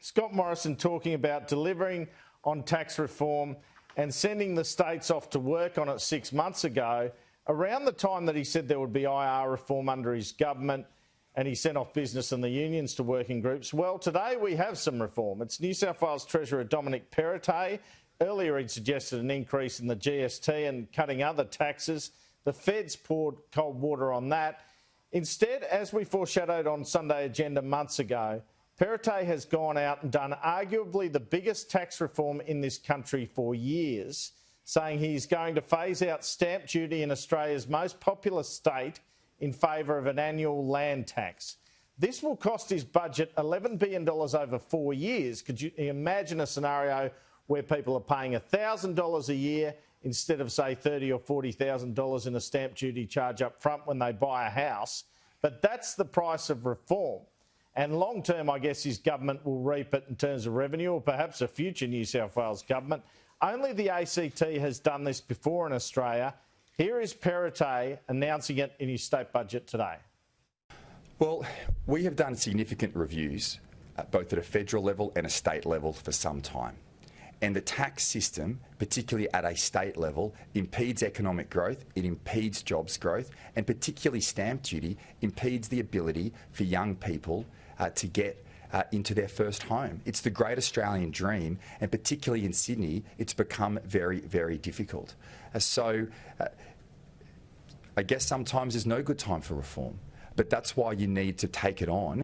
Scott Morrison talking about delivering on tax reform and sending the states off to work on it 6 months ago, around the time that he said there would be IR reform under his government, and he sent off business and the unions to working groups. Well, today we have some reform. It's New South Wales Treasurer Dominic Perrottet. Earlier he'd suggested an increase in the GST and cutting other taxes. The Feds poured cold water on that. Instead, as we foreshadowed on Sunday Agenda months ago, Perrottet has gone out and done arguably the biggest tax reform in this country for years, saying he's going to phase out stamp duty in Australia's most populous state in favour of an annual land tax. This will cost his budget $11 billion over 4 years. Could you imagine a scenario where people are paying $1,000 a year instead of, say, $30,000 or $40,000 in a stamp duty charge up front when they buy a house? But that's the price of reform. And long term, I guess his government will reap it in terms of revenue, or perhaps a future New South Wales government. Only the ACT has done this before in Australia. Here is Perrottet announcing it in his state budget today. Well, we have done significant reviews, both at a federal level and a state level, for some time. And the tax system, particularly at a state level, impedes economic growth, it impedes jobs growth, and particularly stamp duty impedes the ability for young people to get into their first home. It's the great Australian dream, and particularly in Sydney, it's become very, very difficult. I guess sometimes there's no good time for reform, but that's why you need to take it on